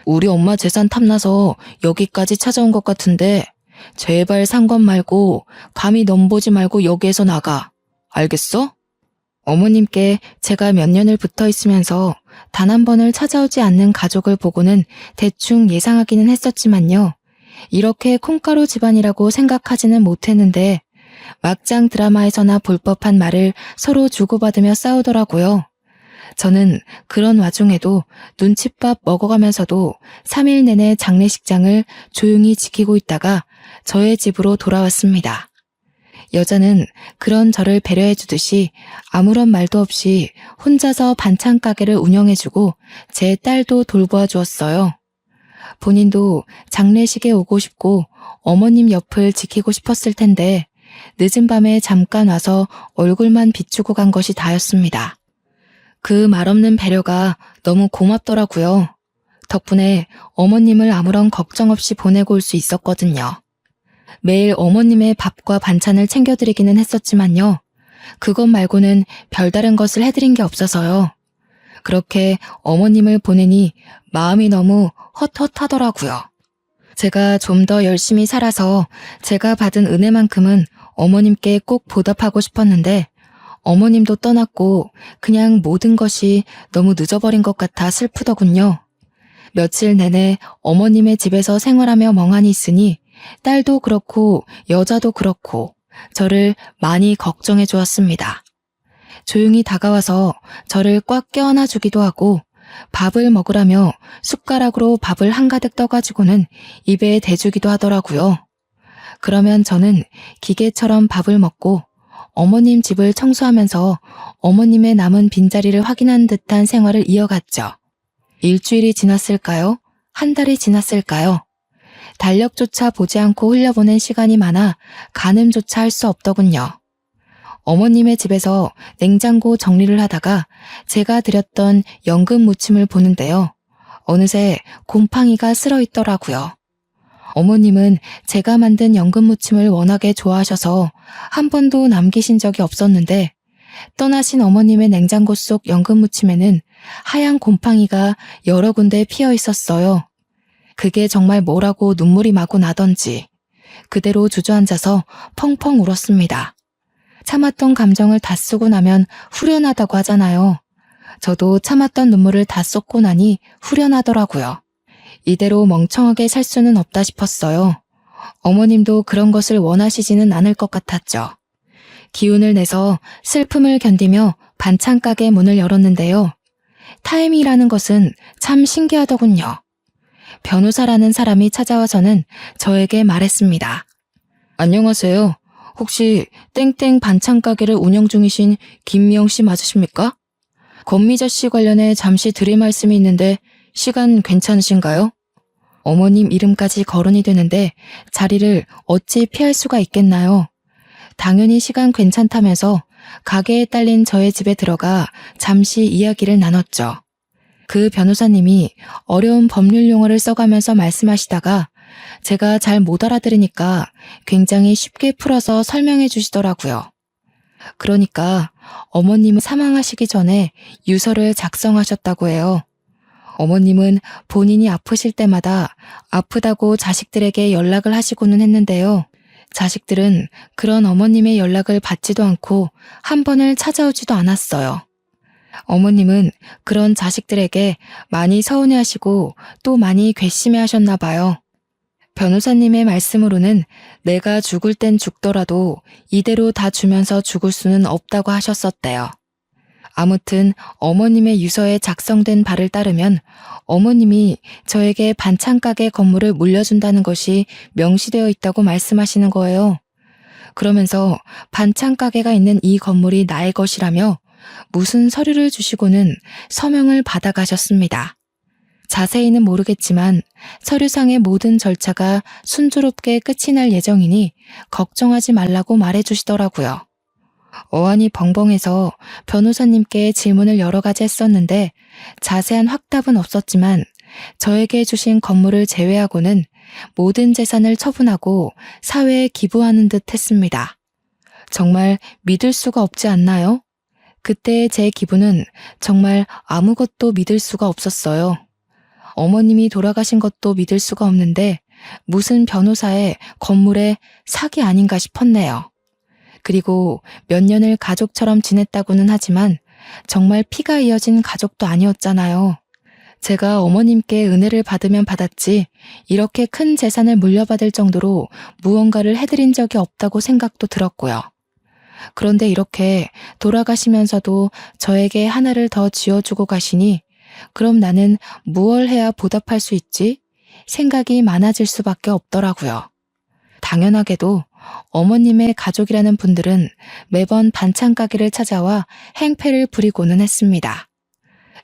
우리 엄마 재산 탐나서 여기까지 찾아온 것 같은데 제발 상관 말고 감히 넘보지 말고 여기에서 나가. 알겠어? 어머님께 제가 몇 년을 붙어 있으면서 단 한 번을 찾아오지 않는 가족을 보고는 대충 예상하기는 했었지만요. 이렇게 콩가루 집안이라고 생각하지는 못했는데 막장 드라마에서나 볼 법한 말을 서로 주고받으며 싸우더라고요. 저는 그런 와중에도 눈칫밥 먹어가면서도 3일 내내 장례식장을 조용히 지키고 있다가 저의 집으로 돌아왔습니다. 여자는 그런 저를 배려해주듯이 아무런 말도 없이 혼자서 반찬 가게를 운영해주고 제 딸도 돌보아 주었어요. 본인도 장례식에 오고 싶고 어머님 옆을 지키고 싶었을 텐데 늦은 밤에 잠깐 와서 얼굴만 비추고 간 것이 다였습니다. 그 말없는 배려가 너무 고맙더라고요. 덕분에 어머님을 아무런 걱정 없이 보내고 올 수 있었거든요. 매일 어머님의 밥과 반찬을 챙겨드리기는 했었지만요. 그것 말고는 별다른 것을 해드린 게 없어서요. 그렇게 어머님을 보내니 마음이 너무 헛헛하더라고요. 제가 좀 더 열심히 살아서 제가 받은 은혜만큼은 어머님께 꼭 보답하고 싶었는데 어머님도 떠났고 그냥 모든 것이 너무 늦어버린 것 같아 슬프더군요. 며칠 내내 어머님의 집에서 생활하며 멍하니 있으니 딸도 그렇고 여자도 그렇고 저를 많이 걱정해 주었습니다. 조용히 다가와서 저를 꽉 껴안아 주기도 하고 밥을 먹으라며 숟가락으로 밥을 한가득 떠가지고는 입에 대주기도 하더라고요. 그러면 저는 기계처럼 밥을 먹고 어머님 집을 청소하면서 어머님의 남은 빈자리를 확인한 듯한 생활을 이어갔죠. 일주일이 지났을까요? 한 달이 지났을까요? 달력조차 보지 않고 흘려보낸 시간이 많아 가늠조차 할 수 없더군요. 어머님의 집에서 냉장고 정리를 하다가 제가 드렸던 연금 무침을 보는데요. 어느새 곰팡이가 쓸어 있더라고요. 어머님은 제가 만든 연금 무침을 워낙에 좋아하셔서 한 번도 남기신 적이 없었는데 떠나신 어머님의 냉장고 속 연금 무침에는 하얀 곰팡이가 여러 군데 피어 있었어요. 그게 정말 뭐라고 눈물이 마구 나던지 그대로 주저앉아서 펑펑 울었습니다. 참았던 감정을 다 쓰고 나면 후련하다고 하잖아요. 저도 참았던 눈물을 다 쏟고 나니 후련하더라고요. 이대로 멍청하게 살 수는 없다 싶었어요. 어머님도 그런 것을 원하시지는 않을 것 같았죠. 기운을 내서 슬픔을 견디며 반찬 가게 문을 열었는데요. 타임이라는 것은 참 신기하더군요. 변호사라는 사람이 찾아와서는 저에게 말했습니다. 안녕하세요. 혹시 땡땡 반찬 가게를 운영 중이신 김미영 씨 맞으십니까? 권미자 씨 관련해 잠시 드릴 말씀이 있는데 시간 괜찮으신가요? 어머님 이름까지 거론이 되는데 자리를 어찌 피할 수가 있겠나요? 당연히 시간 괜찮다면서 가게에 딸린 저의 집에 들어가 잠시 이야기를 나눴죠. 그 변호사님이 어려운 법률 용어를 써가면서 말씀하시다가 제가 잘 못 알아들으니까 굉장히 쉽게 풀어서 설명해 주시더라고요. 그러니까 어머님은 사망하시기 전에 유서를 작성하셨다고 해요. 어머님은 본인이 아프실 때마다 아프다고 자식들에게 연락을 하시고는 했는데요. 자식들은 그런 어머님의 연락을 받지도 않고 한 번을 찾아오지도 않았어요. 어머님은 그런 자식들에게 많이 서운해하시고 또 많이 괘씸해하셨나 봐요. 변호사님의 말씀으로는 내가 죽을 땐 죽더라도 이대로 다 주면서 죽을 수는 없다고 하셨었대요. 아무튼 어머님의 유서에 작성된 바를 따르면 어머님이 저에게 반찬 가게 건물을 물려준다는 것이 명시되어 있다고 말씀하시는 거예요. 그러면서 반찬 가게가 있는 이 건물이 나의 것이라며 무슨 서류를 주시고는 서명을 받아가셨습니다. 자세히는 모르겠지만 서류상의 모든 절차가 순조롭게 끝이 날 예정이니 걱정하지 말라고 말해주시더라고요. 어안이 벙벙해서 변호사님께 질문을 여러 가지 했었는데 자세한 확답은 없었지만 저에게 주신 건물을 제외하고는 모든 재산을 처분하고 사회에 기부하는 듯 했습니다. 정말 믿을 수가 없지 않나요? 그때의 제 기분은 정말 아무것도 믿을 수가 없었어요. 어머님이 돌아가신 것도 믿을 수가 없는데 무슨 변호사의 건물에 사기 아닌가 싶었네요. 그리고 몇 년을 가족처럼 지냈다고는 하지만 정말 피가 이어진 가족도 아니었잖아요. 제가 어머님께 은혜를 받으면 받았지 이렇게 큰 재산을 물려받을 정도로 무언가를 해드린 적이 없다고 생각도 들었고요. 그런데 이렇게 돌아가시면서도 저에게 하나를 더 지어주고 가시니 그럼 나는 무얼 해야 보답할 수 있지? 생각이 많아질 수밖에 없더라고요. 당연하게도 어머님의 가족이라는 분들은 매번 반찬 가게를 찾아와 행패를 부리고는 했습니다.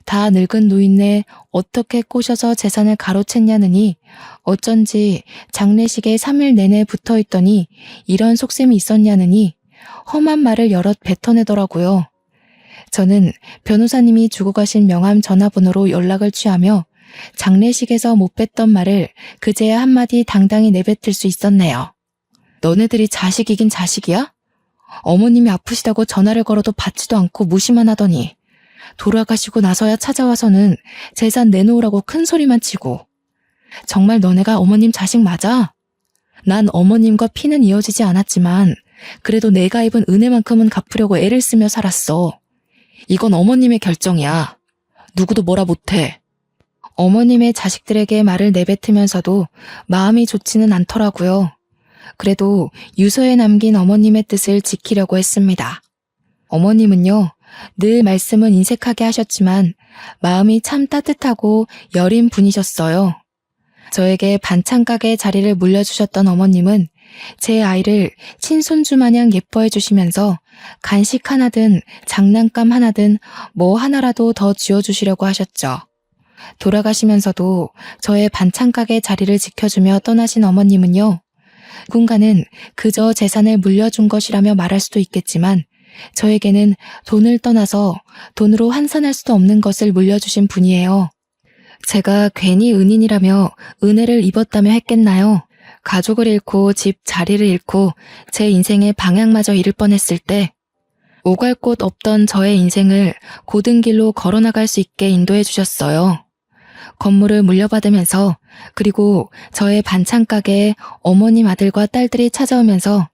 다 늙은 노인네 어떻게 꼬셔서 재산을 가로챘냐느니 어쩐지 장례식에 3일 내내 붙어있더니 이런 속셈이 있었냐느니 험한 말을 여럿 뱉어내더라고요. 저는 변호사님이 주고 가신 명함 전화번호로 연락을 취하며 장례식에서 못 뱉던 말을 그제야 한마디 당당히 내뱉을 수 있었네요. 너네들이 자식이긴 자식이야? 어머님이 아프시다고 전화를 걸어도 받지도 않고 무시만 하더니 돌아가시고 나서야 찾아와서는 재산 내놓으라고 큰 소리만 치고 정말 너네가 어머님 자식 맞아? 난 어머님과 피는 이어지지 않았지만 그래도 내가 입은 은혜만큼은 갚으려고 애를 쓰며 살았어. 이건 어머님의 결정이야. 누구도 뭐라 못해. 어머님의 자식들에게 말을 내뱉으면서도 마음이 좋지는 않더라고요. 그래도 유서에 남긴 어머님의 뜻을 지키려고 했습니다. 어머님은요, 늘 말씀은 인색하게 하셨지만 마음이 참 따뜻하고 여린 분이셨어요. 저에게 반찬 가게 자리를 물려주셨던 어머님은 제 아이를 친손주 마냥 예뻐해 주시면서 간식 하나든 장난감 하나든 뭐 하나라도 더 쥐어주시려고 하셨죠. 돌아가시면서도 저의 반찬 가게 자리를 지켜주며 떠나신 어머님은요, 누군가는 그저 재산을 물려준 것이라며 말할 수도 있겠지만 저에게는 돈을 떠나서 돈으로 환산할 수도 없는 것을 물려주신 분이에요. 제가 괜히 은인이라며 은혜를 입었다며 했겠나요? 가족을 잃고 집 자리를 잃고 제 인생의 방향마저 잃을 뻔했을 때 오갈 곳 없던 저의 인생을 고든 길로 걸어나갈 수 있게 인도해 주셨어요. 건물을 물려받으면서 그리고 저의 반찬 가게에 어머님 아들과 딸들이 찾아오면서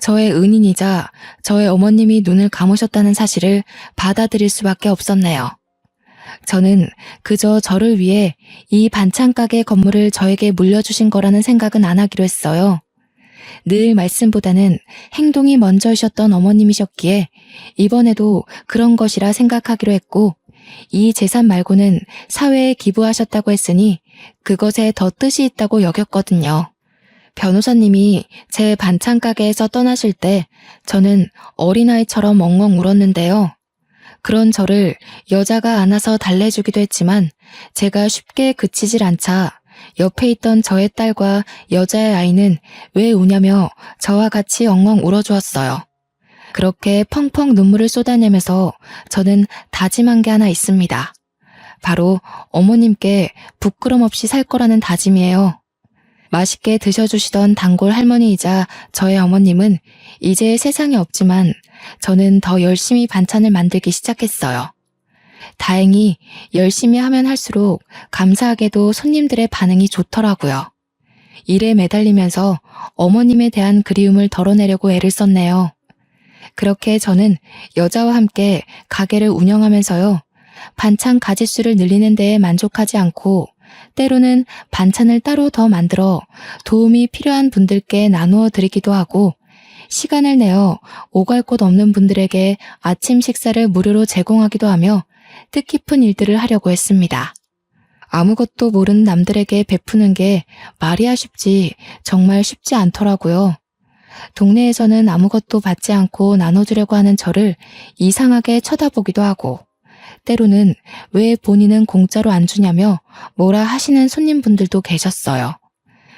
저의 은인이자 저의 어머님이 눈을 감으셨다는 사실을 받아들일 수밖에 없었네요. 저는 그저 저를 위해 이 반찬 가게 건물을 저에게 물려주신 거라는 생각은 안 하기로 했어요. 늘 말씀보다는 행동이 먼저이셨던 어머님이셨기에 이번에도 그런 것이라 생각하기로 했고, 이 재산 말고는 사회에 기부하셨다고 했으니 그것에 더 뜻이 있다고 여겼거든요. 변호사님이 제 반찬 가게에서 떠나실 때 저는 어린아이처럼 엉엉 울었는데요. 그런 저를 여자가 안아서 달래주기도 했지만 제가 쉽게 그치질 않자 옆에 있던 저의 딸과 여자의 아이는 왜 우냐며 저와 같이 엉엉 울어주었어요. 그렇게 펑펑 눈물을 쏟아내면서 저는 다짐한 게 하나 있습니다. 바로 어머님께 부끄럼 없이 살 거라는 다짐이에요. 맛있게 드셔주시던 단골 할머니이자 저의 어머님은 이제 세상에 없지만 저는 더 열심히 반찬을 만들기 시작했어요. 다행히 열심히 하면 할수록 감사하게도 손님들의 반응이 좋더라고요. 일에 매달리면서 어머님에 대한 그리움을 덜어내려고 애를 썼네요. 그렇게 저는 여자와 함께 가게를 운영하면서요, 반찬 가짓수를 늘리는 데에 만족하지 않고 때로는 반찬을 따로 더 만들어 도움이 필요한 분들께 나누어 드리기도 하고, 시간을 내어 오갈 곳 없는 분들에게 아침 식사를 무료로 제공하기도 하며 뜻깊은 일들을 하려고 했습니다. 아무것도 모르는 남들에게 베푸는 게 말이야 쉽지 정말 쉽지 않더라고요. 동네에서는 아무것도 받지 않고 나눠주려고 하는 저를 이상하게 쳐다보기도 하고, 때로는 왜 본인은 공짜로 안 주냐며 뭐라 하시는 손님분들도 계셨어요.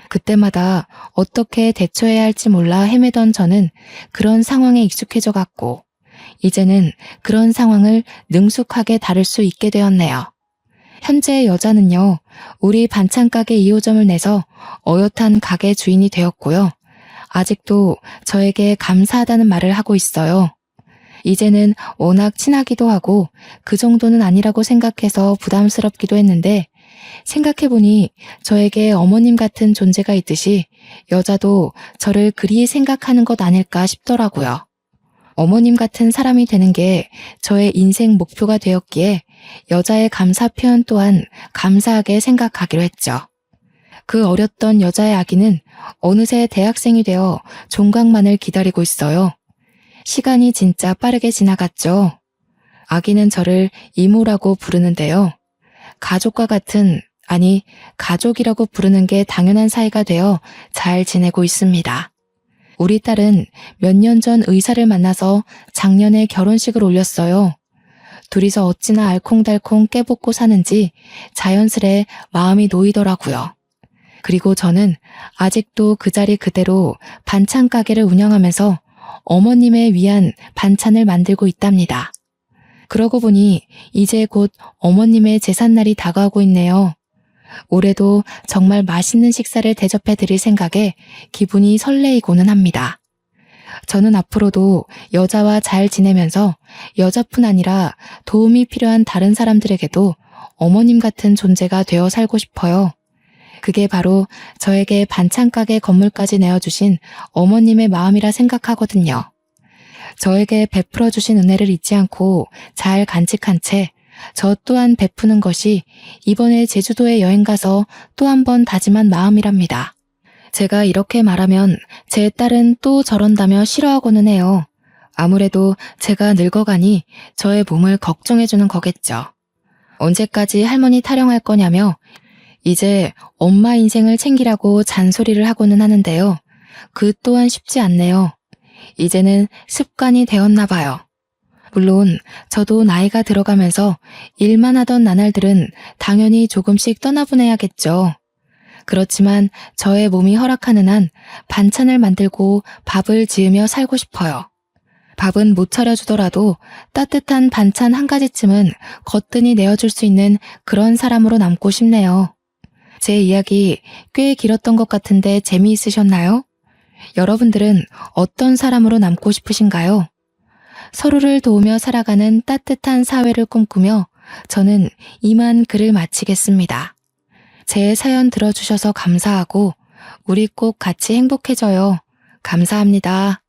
그때마다 어떻게 대처해야 할지 몰라 헤매던 저는 그런 상황에 익숙해져 갔고, 이제는 그런 상황을 능숙하게 다룰 수 있게 되었네요. 현재 여자는요, 우리 반찬 가게 2호점을 내서 어엿한 가게 주인이 되었고요. 아직도 저에게 감사하다는 말을 하고 있어요. 이제는 워낙 친하기도 하고 그 정도는 아니라고 생각해서 부담스럽기도 했는데, 생각해보니 저에게 어머님 같은 존재가 있듯이 여자도 저를 그리 생각하는 것 아닐까 싶더라고요. 어머님 같은 사람이 되는 게 저의 인생 목표가 되었기에 여자의 감사 표현 또한 감사하게 생각하기로 했죠. 그 어렸던 여자의 아기는 어느새 대학생이 되어 종강만을 기다리고 있어요. 시간이 진짜 빠르게 지나갔죠. 아기는 저를 이모라고 부르는데요. 가족과 같은, 아니 가족이라고 부르는 게 당연한 사이가 되어 잘 지내고 있습니다. 우리 딸은 몇 년 전 의사를 만나서 작년에 결혼식을 올렸어요. 둘이서 어찌나 알콩달콩 깨볶고 사는지 자연스레 마음이 놓이더라고요. 그리고 저는 아직도 그 자리 그대로 반찬 가게를 운영하면서 어머님을 위한 반찬을 만들고 있답니다. 그러고 보니 이제 곧 어머님의 제삿날이 다가오고 있네요. 올해도 정말 맛있는 식사를 대접해 드릴 생각에 기분이 설레이고는 합니다. 저는 앞으로도 여자와 잘 지내면서 여자뿐 아니라 도움이 필요한 다른 사람들에게도 어머님 같은 존재가 되어 살고 싶어요. 그게 바로 저에게 반찬 가게 건물까지 내어주신 어머님의 마음이라 생각하거든요. 저에게 베풀어 주신 은혜를 잊지 않고 잘 간직한 채 저 또한 베푸는 것이 이번에 제주도에 여행 가서 또 한 번 다짐한 마음이랍니다. 제가 이렇게 말하면 제 딸은 또 저런다며 싫어하고는 해요. 아무래도 제가 늙어가니 저의 몸을 걱정해주는 거겠죠. 언제까지 할머니 타령할 거냐며 이제 엄마 인생을 챙기라고 잔소리를 하고는 하는데요. 그 또한 쉽지 않네요. 이제는 습관이 되었나 봐요. 물론 저도 나이가 들어가면서 일만 하던 나날들은 당연히 조금씩 떠나보내야겠죠. 그렇지만 저의 몸이 허락하는 한 반찬을 만들고 밥을 지으며 살고 싶어요. 밥은 못 차려주더라도 따뜻한 반찬 한 가지쯤은 거뜬히 내어줄 수 있는 그런 사람으로 남고 싶네요. 제 이야기 꽤 길었던 것 같은데 재미있으셨나요? 여러분들은 어떤 사람으로 남고 싶으신가요? 서로를 도우며 살아가는 따뜻한 사회를 꿈꾸며 저는 이만 글을 마치겠습니다. 제 사연 들어주셔서 감사하고 우리 꼭 같이 행복해져요. 감사합니다.